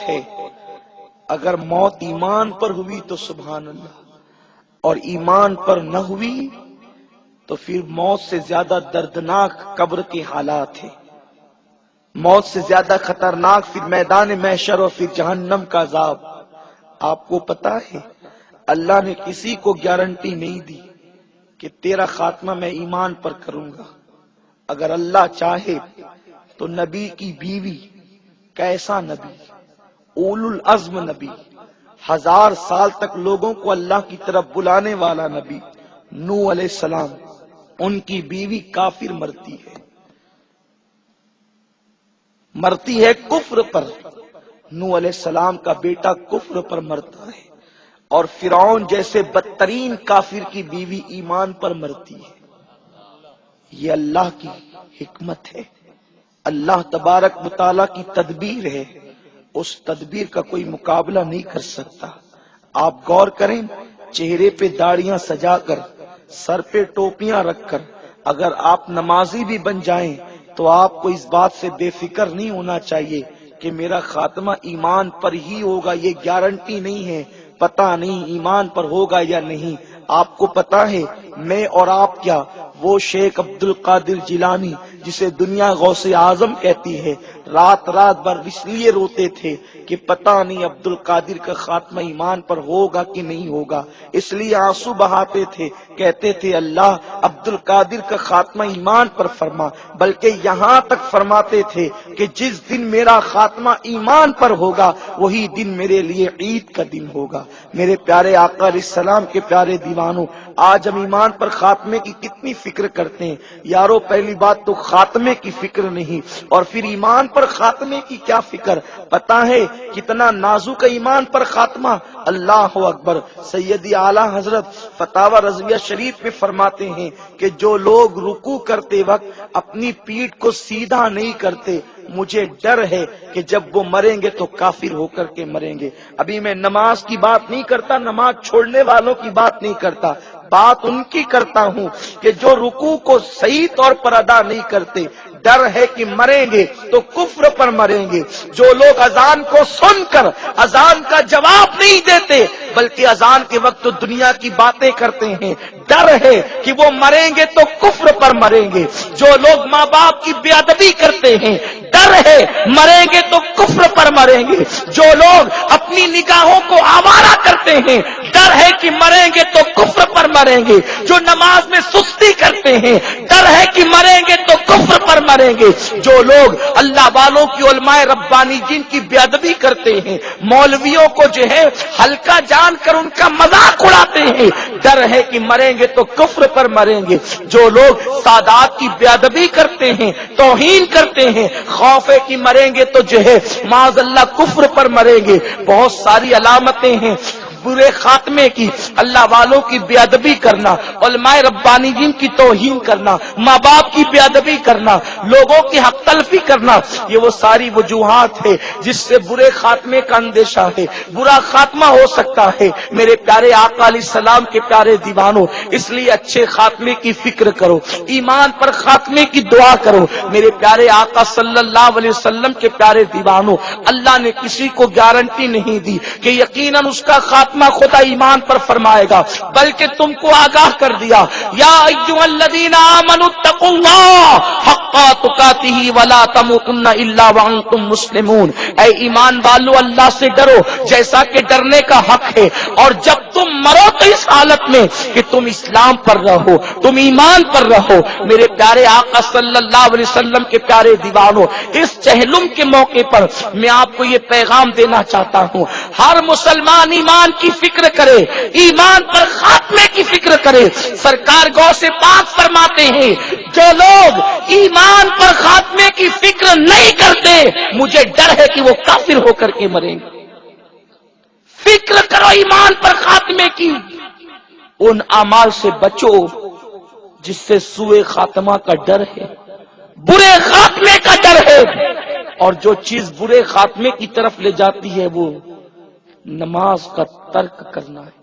ہے، اگر موت ایمان پر ہوئی تو سبحان اللہ، اور ایمان پر نہ ہوئی تو پھر موت سے زیادہ دردناک قبر کے حالات ہیں، موت سے زیادہ خطرناک پھر میدان محشر اور پھر جہنم کا عذاب۔ آپ کو پتا ہے اللہ نے کسی کو گارنٹی نہیں دی کہ تیرا خاتمہ میں ایمان پر کروں گا۔ اگر اللہ چاہے تو نبی کی بیوی، کیسا نبی، اولو العزم نبی، 1000 سال تک لوگوں کو اللہ کی طرف بلانے والا نبی نوح علیہ السلام، ان کی بیوی کافر مرتی ہے کفر پر، نوح علیہ السلام کا بیٹا کفر پر مرتا ہے، اور فرعون جیسے بدترین کافر کی بیوی ایمان پر مرتی ہے۔ یہ اللہ کی حکمت ہے، اللہ تبارک و تعالیٰ کی تدبیر ہے، اس تدبیر کا کوئی مقابلہ نہیں کر سکتا۔ آپ غور کریں، چہرے پہ داڑیاں سجا کر، سر پہ ٹوپیاں رکھ کر اگر آپ نمازی بھی بن جائیں تو آپ کو اس بات سے بے فکر نہیں ہونا چاہیے کہ میرا خاتمہ ایمان پر ہی ہوگا، یہ گارنٹی نہیں ہے، پتہ نہیں ایمان پر ہوگا یا نہیں۔ آپ کو پتا ہے میں اور آپ کیا، وہ شیخ عبد القادر جیلانی جسے دنیا غوث اعظم کہتی ہے، رات بھر اس لیے روتے تھے کہ پتہ نہیں عبد القادر کا خاتمہ ایمان پر ہوگا کہ نہیں ہوگا، اس لیے آنسو بہاتے تھے، کہتے تھے اللہ عبد القادر کا خاتمہ ایمان پر فرما، بلکہ یہاں تک فرماتے تھے کہ جس دن میرا خاتمہ ایمان پر ہوگا وہی دن میرے لیے عید کا دن ہوگا۔ میرے پیارے آقا علیہ السلام کے پیارے دیوانوں، آج ہم ایمان پر خاتمے کی کتنی فکر کرتے ہیں یارو۔ پہلی بات تو خاتمے کی فکر نہیں، اور پھر ایمان پر خاتمے کی کیا فکر، پتہ ہے کتنا نازک ایمان پر خاتمہ۔ اللہ اکبر، سیدی اعلیٰ حضرت فتاوی رضویہ شریف میں فرماتے ہیں کہ جو لوگ رکوع کرتے وقت اپنی پیٹھ کو سیدھا نہیں کرتے، مجھے ڈر ہے کہ جب وہ مریں گے تو کافر ہو کر کے مریں گے۔ ابھی میں نماز کی بات نہیں کرتا، نماز چھوڑنے والوں کی بات نہیں کرتا، بات ان کی کرتا ہوں کہ جو رکوع کو صحیح طور پر ادا نہیں کرتے، ڈر ہے کہ مریں گے تو کفر پر مریں گے۔ جو لوگ اذان کو سن کر اذان کا جواب نہیں دیتے بلکہ اذان کے وقت تو دنیا کی باتیں کرتے ہیں، ڈر ہے کہ وہ مریں گے تو کفر پر مریں گے۔ جو لوگ ماں باپ کی بے ادبی کرتے ہیں، ڈر ہے مریں گے تو کفر پر مریں گے۔ جو لوگ اپنی نگاہوں کو آوارہ کرتے ہیں، ڈر ہے کہ مریں گے تو کفر پر مریں گے۔ جو نماز میں سستی کرتے ہیں، ڈر ہے کہ مریں گے تو کفر پر مریں گے۔ جو لوگ اللہ والوں کی علماء ربانی جن کی بے ادبی کرتے ہیں، مولویوں کو جو ہے ہلکا جان کر ان کا مذاق اڑاتے ہیں، ڈر ہے کہ مریں گے تو کفر پر مریں گے۔ جو لوگ سادات کی بے ادبی کرتے ہیں، توہین کرتے ہیں، خوف ہے کہ مریں گے تو جو ہے معاذ اللہ کفر پر مریں گے۔ بہت ساری علامتیں ہیں برے خاتمے کی، اللہ والوں کی بے ادبی کرنا، علماء ربانی جن کی توہین کرنا، ماں باپ کی بے ادبی کرنا، لوگوں کی حق تلفی کرنا، یہ وہ ساری وجوہات ہے جس سے برے خاتمے کا اندیشہ ہے، برا خاتمہ ہو سکتا ہے۔ میرے پیارے آقا علیہ السلام کے پیارے دیوانوں، اس لیے اچھے خاتمے کی فکر کرو، ایمان پر خاتمے کی دعا کرو۔ میرے پیارے آقا صلی اللہ علیہ وسلم کے پیارے دیوانوں، اللہ نے کسی کو گارنٹی نہیں دی کہ یقیناً اس کا خاتمہ خدا ایمان پر فرمائے گا، بلکہ تم کو آگاہ کر دیا، یا ایھا الذین آمنوا اتقوا اللہ حق تقاتہ ولا تموتن الا وانتم مسلمون۔ اے ایمان والو، اللہ سے ڈرو جیسا کہ ڈرنے کا حق ہے، اور جب تم مرو تو اس حالت میں کہ تم اسلام پر رہو، تم ایمان پر رہو۔ میرے پیارے آقا صلی اللہ علیہ وسلم کے پیارے دیوانوں، اس چہلم کے موقع پر میں آپ کو یہ پیغام دینا چاہتا ہوں، ہر مسلمان ایمان کی فکر کرے، ایمان پر خاتمے کی فکر کرے۔ سرکار غوث پاک فرماتے ہیں جو لوگ ایمان پر خاتمے کی فکر نہیں کرتے، مجھے ڈر ہے کہ وہ کافر ہو کر کے مریں گے۔ فکر کرو ایمان پر خاتمے کی، ان اعمال سے بچو جس سے سوء خاتمہ کا ڈر ہے، برے خاتمے کا ڈر ہے، اور جو چیز برے خاتمے کی طرف لے جاتی ہے وہ نماز کا ترک کرنا ہے۔